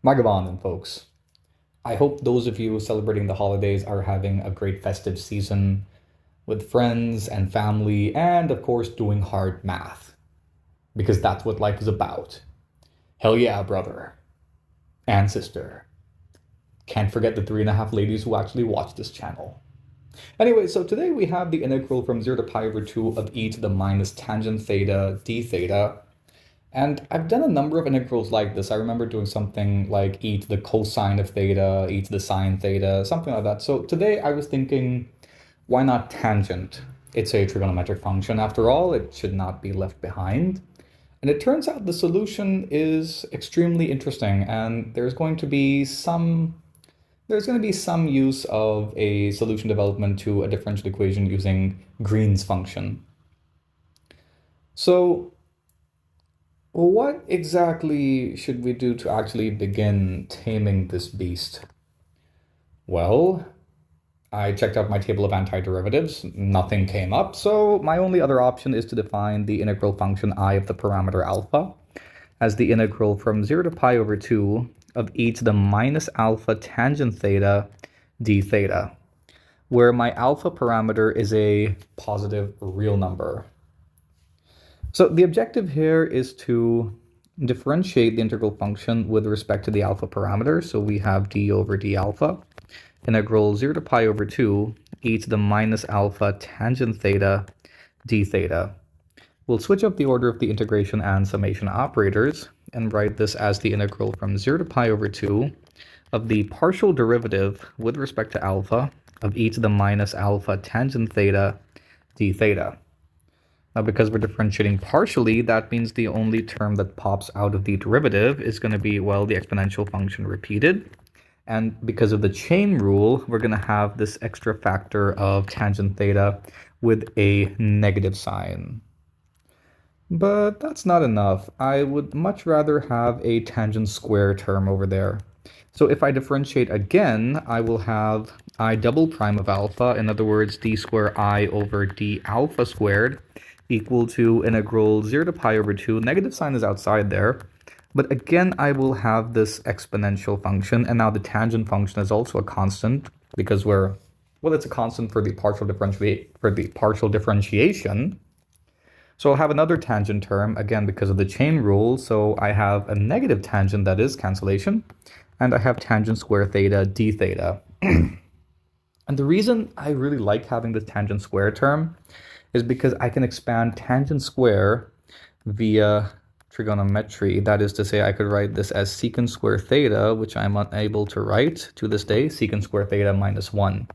Magabanan, folks. I hope those of you celebrating the holidays are having a great festive season with friends and family, and of course, doing hard math, because that's what life is about. Hell yeah, brother and sister. Can't forget the 3.5 ladies who actually watch this channel. Anyway, so today we have the integral from 0 to pi over 2 of e to the minus tangent theta d theta. And I've done a number of integrals like this. I remember doing something like e to the cosine of theta, e to the sine theta, something like that. So today I was thinking, why not tangent? It's a trigonometric function. After all, it should not be left behind. And it turns out the solution is extremely interesting, and there's going to be some use of a solution development to a differential equation using Green's function. So what exactly should we do to actually begin taming this beast? Well, I checked out my table of antiderivatives, nothing came up, so my only other option is to define the integral function I of the parameter alpha as the integral from 0 to pi over 2 of e to the minus alpha tangent theta d theta, where my alpha parameter is a positive real number. So the objective here is to differentiate the integral function with respect to the alpha parameter. So we have d over d alpha, integral 0 to pi over 2 e to the minus alpha tangent theta d theta. We'll switch up the order of the integration and summation operators and write this as the integral from 0 to pi over 2 of the partial derivative with respect to alpha of e to the minus alpha tangent theta d theta. Now, because we're differentiating partially, that means the only term that pops out of the derivative is going to be, well, the exponential function repeated. And because of the chain rule, we're going to have this extra factor of tangent theta with a negative sign. But that's not enough. I would much rather have a tangent square term over there. So if I differentiate again, I will have I double prime of alpha, in other words, d square I over d alpha squared, equal to integral 0 to pi over 2. Negative sign is outside there. But again, I will have this exponential function, and now the tangent function is also a constant because it's a constant for the partial differentiation. So I'll have another tangent term, again, because of the chain rule. So I have a negative tangent, that is cancellation, and I have tangent square theta d theta. And the reason I really like having this tangent square term is because I can expand tangent square via trigonometry. That is to say, I could write this as secant square theta, which I'm unable to write to this day, secant square theta minus 1.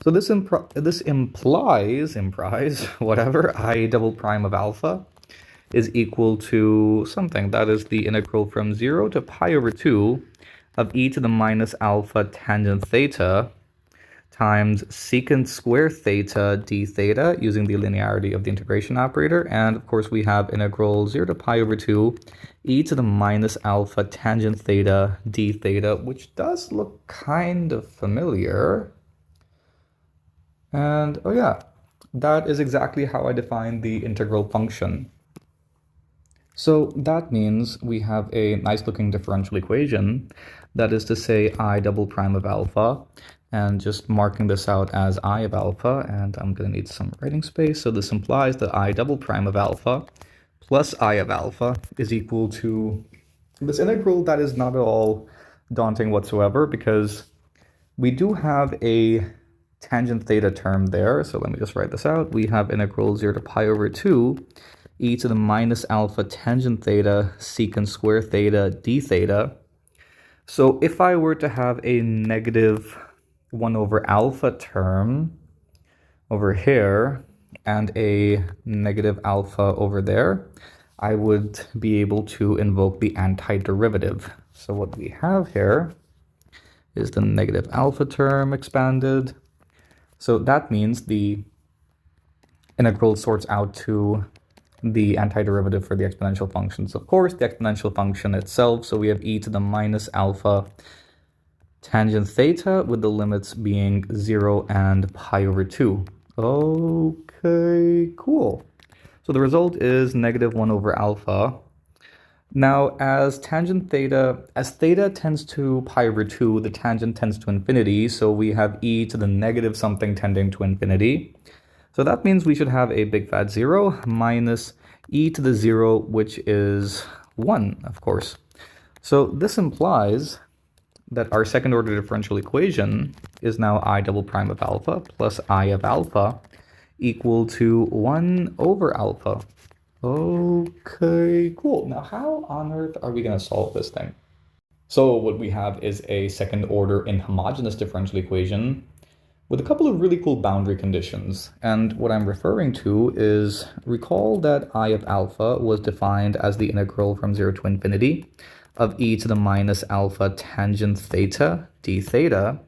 So this implies whatever I double prime of alpha is equal to something. That is the integral from 0 to pi over 2 of e to the minus alpha tangent theta times secant square theta d theta using the linearity of the integration operator. And of course, we have integral 0 to pi over 2 e to the minus alpha tangent theta d theta, which does look kind of familiar. And oh yeah, that is exactly how I define the integral function. So that means we have a nice looking differential equation. That is to say, I double prime of alpha, and just marking this out as I of alpha, and I'm going to need some writing space. So this implies that I double prime of alpha plus I of alpha is equal to this integral that is not at all daunting whatsoever, because we do have a tangent theta term there. So let me just write this out. We have integral 0 to pi over 2 e to the minus alpha tangent theta secant square theta d theta. So if I were to have a negative 1 over alpha term over here and a negative alpha over there, I would be able to invoke the antiderivative. So what we have here is the negative alpha term expanded. So that means the integral sorts out to the antiderivative for the exponential functions. Of course, the exponential function itself. So we have e to the minus alpha tangent theta with the limits being 0 and pi over 2. Okay, cool. So the result is negative 1 over alpha Now, as theta tends to pi over 2, the tangent tends to infinity, so we have e to the negative something tending to infinity. So that means we should have a big fat 0 minus e to the 0, which is 1, of course. So this implies that our second order differential equation is now I double prime of alpha plus I of alpha equal to 1 over alpha. Okay, cool. Now, how on earth are we going to solve this thing? So what we have is a second order inhomogeneous differential equation with a couple of really cool boundary conditions. And what I'm referring to is, recall that I of alpha was defined as the integral from 0 to infinity of e to the minus alpha tangent theta d theta.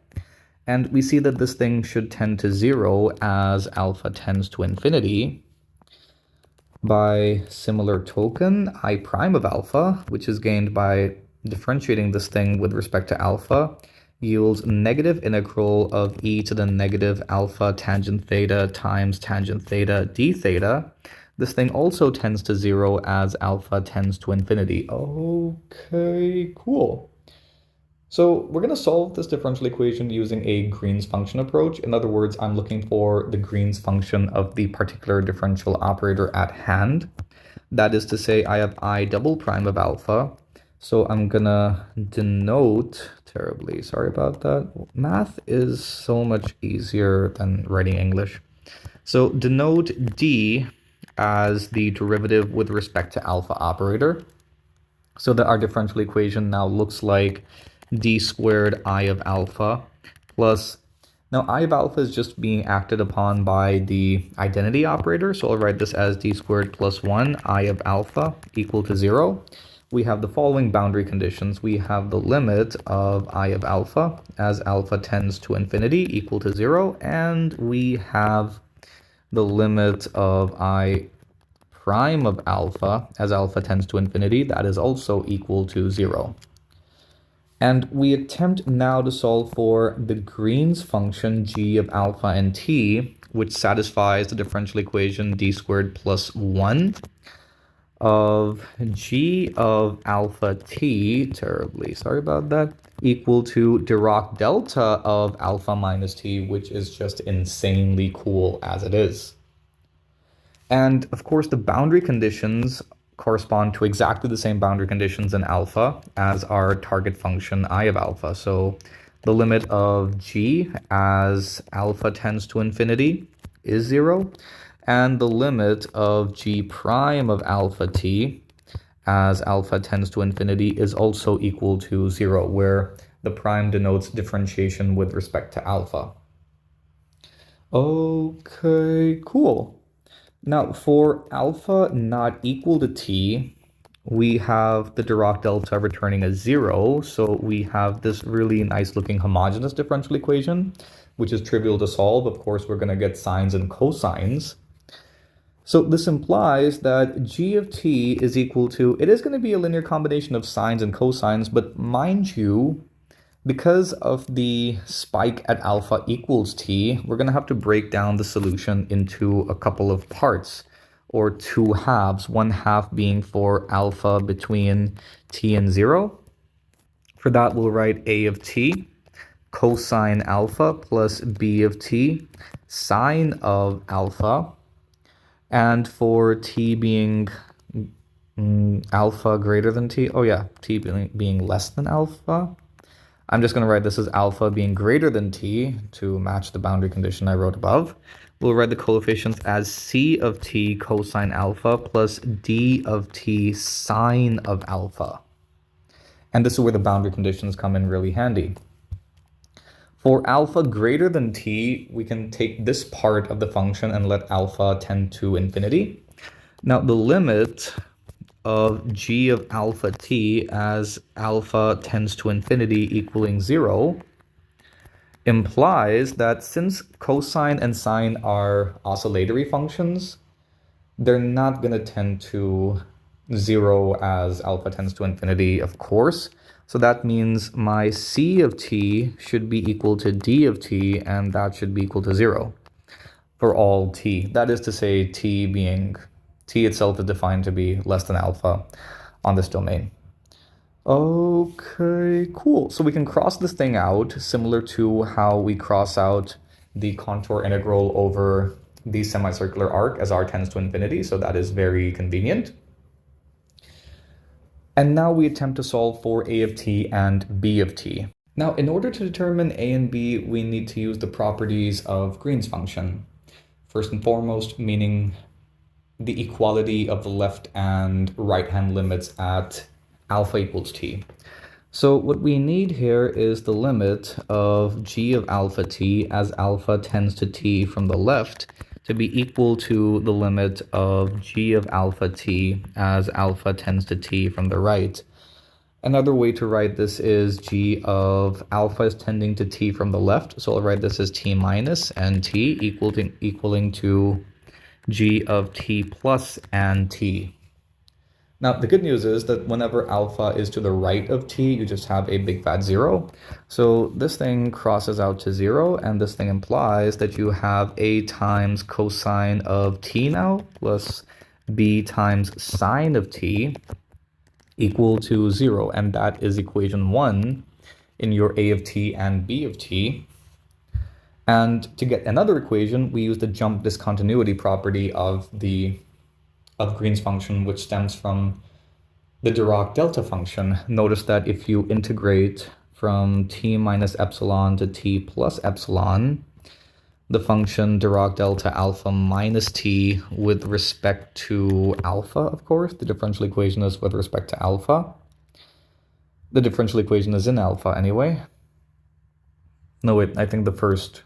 And we see that this thing should tend to 0 as alpha tends to infinity. By similar token, I prime of alpha, which is gained by differentiating this thing with respect to alpha, yields negative integral of e to the negative alpha tangent theta times tangent theta d theta. This thing also tends to 0 as alpha tends to infinity. Okay, cool. So we're going to solve this differential equation using a Green's function approach. In other words, I'm looking for the Green's function of the particular differential operator at hand. That is to say, I have I double prime of alpha. So I'm going to denote, terribly sorry about that. Math is so much easier than writing English. So denote d as the derivative with respect to alpha operator, so that our differential equation now looks like d squared I of alpha plus, now I of alpha is just being acted upon by the identity operator, so I'll write this as d squared plus 1 I of alpha equal to 0. We have the following boundary conditions. We have the limit of I of alpha as alpha tends to infinity equal to 0, and we have the limit of I prime of alpha as alpha tends to infinity, that is also equal to 0. And we attempt now to solve for the Green's function g of alpha and t, which satisfies the differential equation d squared plus 1 of g of alpha t, terribly sorry about that, equal to Dirac delta of alpha minus t, which is just insanely cool as it is. And of course, the boundary conditions correspond to exactly the same boundary conditions in alpha as our target function I of alpha. So the limit of g as alpha tends to infinity is 0, and the limit of g prime of alpha t as alpha tends to infinity is also equal to 0, where the prime denotes differentiation with respect to alpha. Okay, cool. Now, for alpha not equal to t, we have the Dirac delta returning as 0, so we have this really nice looking homogeneous differential equation, which is trivial to solve. Of course, we're going to get sines and cosines. So this implies that g of t is equal to, it is going to be a linear combination of sines and cosines, but mind you, because of the spike at alpha equals t, we're going to have to break down the solution into a couple of parts, or two halves, one half being for alpha between t and 0. For that, we'll write a of t cosine alpha plus b of t sine of alpha. And for t being alpha greater than t, oh yeah, t being less than alpha, I'm just going to write this as alpha being greater than t to match the boundary condition I wrote above. We'll write the coefficients as c of t cosine alpha plus d of t sine of alpha. And this is where the boundary conditions come in really handy. For alpha greater than t, we can take this part of the function and let alpha tend to infinity. Now the limit of g of alpha t as alpha tends to infinity equaling 0 implies that since cosine and sine are oscillatory functions, they're not going to tend to 0 as alpha tends to infinity, of course. So that means my c of t should be equal to d of t, and that should be equal to 0 for all t. That is to say, t itself is defined to be less than alpha. on this domain. Okay, cool. So we can cross this thing out similar to how we cross out the contour integral over the semicircular arc as r tends to infinity. So that is very convenient. And now we attempt to solve for a of t and b of t. Now, in order to determine a and b, we need to use the properties of Green's function. First and foremost, meaning the equality of the left and right-hand limits at alpha equals t. So what we need here is the limit of g of alpha t as alpha tends to t from the left to be equal to the limit of g of alpha t as alpha tends to t from the right. Another way to write this is g of alpha is tending to t from the left, so I'll write this as t minus and t equaling to g of t plus and t. Now, the good news is that whenever alpha is to the right of t, you just have a big fat 0. So this thing crosses out to 0, and this thing implies that you have a times cosine of t now, plus b times sine of t equal to 0. And that is equation 1 in your a of t and b of t. And to get another equation, we use the jump discontinuity property of Green's function, which stems from the Dirac delta function. Notice that if you integrate from t minus epsilon to t plus epsilon, the function Dirac delta alpha minus t with respect to alpha, of course, the differential equation is with respect to alpha. The differential equation is in alpha anyway. No, wait, I think the first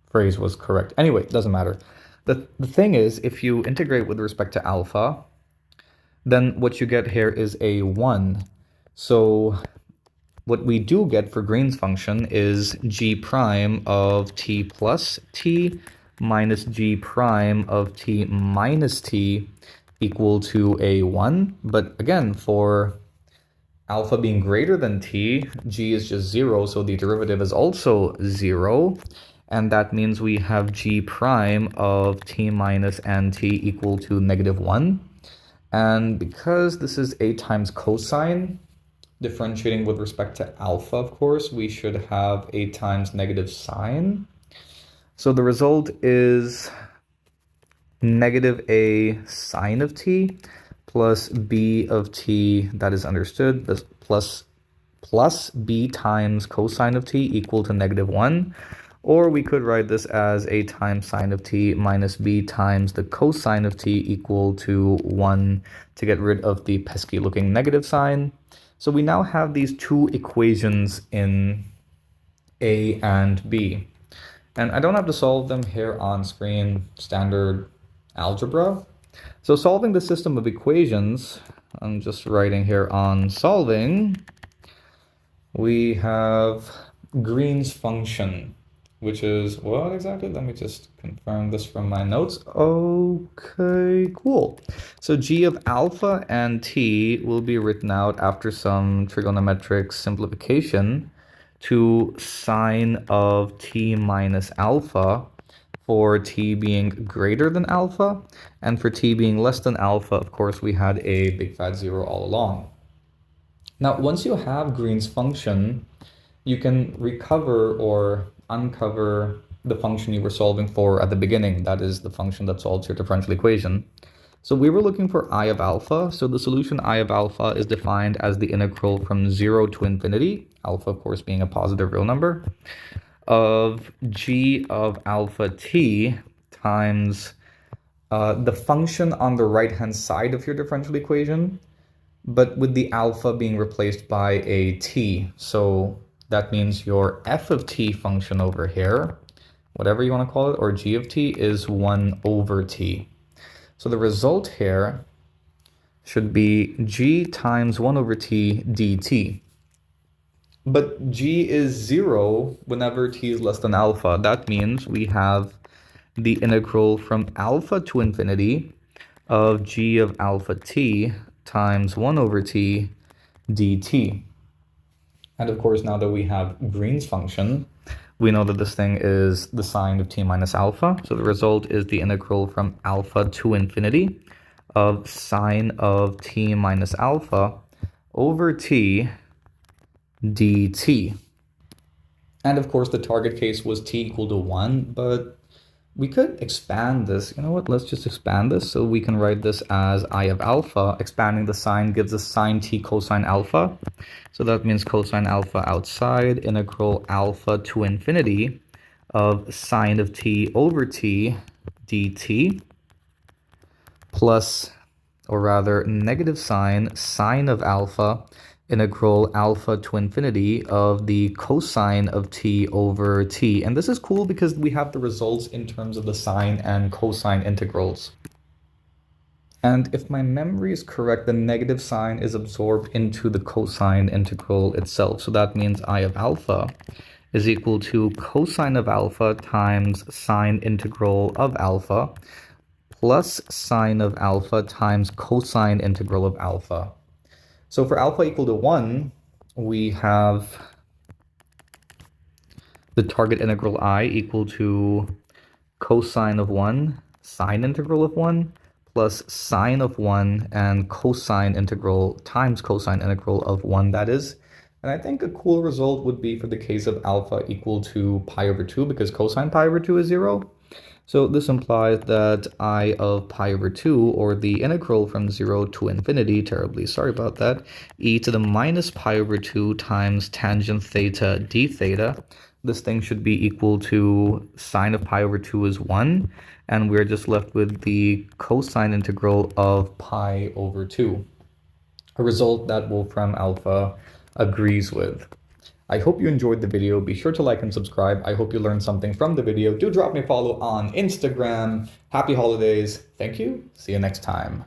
phrase was correct. Anyway, it doesn't matter. The thing is, if you integrate with respect to alpha, then what you get here is a 1. So what we do get for Green's function is g prime of t plus t minus g prime of t minus t equal to a 1. But again, for alpha being greater than t, g is just 0, so the derivative is also 0. And that means we have g prime of t minus and t equal to negative 1. And because this is a times cosine, differentiating with respect to alpha, of course, we should have a times negative sine. So the result is negative a sine of t plus b of t, that is understood, this plus b times cosine of t equal to negative 1. Or we could write this as a times sine of t minus b times the cosine of t equal to 1 to get rid of the pesky looking negative sign. So we now have these two equations in A and B. And I don't have to solve them here on screen, standard algebra. So solving the system of equations, I'm just writing here on solving, we have Green's function, which is what exactly? Let me just confirm this from my notes. Okay, cool. So g of alpha and t will be written out after some trigonometric simplification to sine of t minus alpha for t being greater than alpha, and for t being less than alpha, of course, we had a big fat 0 all along. Now, once you have Green's function, you can recover or uncover the function you were solving for at the beginning. That is the function that solves your differential equation. So we were looking for I of alpha. So the solution I of alpha is defined as the integral from 0 to infinity, alpha, of course, being a positive real number, of g of alpha t times the function on the right-hand side of your differential equation, but with the alpha being replaced by a t. So that means your f of t function over here, whatever you want to call it, or g of t, is 1 over t. So the result here should be g times 1 over t dt. But g is 0 whenever t is less than alpha. That means we have the integral from alpha to infinity of g of alpha t times 1 over t dt. And of course, now that we have Green's function, we know that this thing is the sine of t minus alpha. So the result is the integral from alpha to infinity of sine of t minus alpha over t dt. And of course, the target case was t equal to 1, but we could expand this. You know what? Let's just expand this so we can write this as I of alpha. Expanding the sign gives us sine t cosine alpha. So that means cosine alpha outside, integral alpha to infinity of sine of t over t dt plus, or rather negative sine of alpha, integral alpha to infinity of the cosine of t over t. And this is cool because we have the results in terms of the sine and cosine integrals. And if my memory is correct, the negative sign is absorbed into the cosine integral itself. So that means I of alpha is equal to cosine of alpha times sine integral of alpha plus sine of alpha times cosine integral of alpha. So for alpha equal to 1, we have the target integral I equal to cosine of 1, sine integral of 1, plus sine of 1 and cosine integral times cosine integral of 1, that is. And I think a cool result would be for the case of alpha equal to pi over 2, because cosine pi over 2 is 0. So this implies that I of pi over 2, or the integral from 0 to infinity, terribly sorry about that, e to the minus pi over 2 times tangent theta d theta, this thing should be equal to sine of pi over 2 is 1, and we're just left with the cosine integral of pi over 2, a result that Wolfram Alpha agrees with. I hope you enjoyed the video. Be sure to like and subscribe. I hope you learned something from the video. Do drop me a follow on Instagram. Happy holidays. Thank you. See you next time.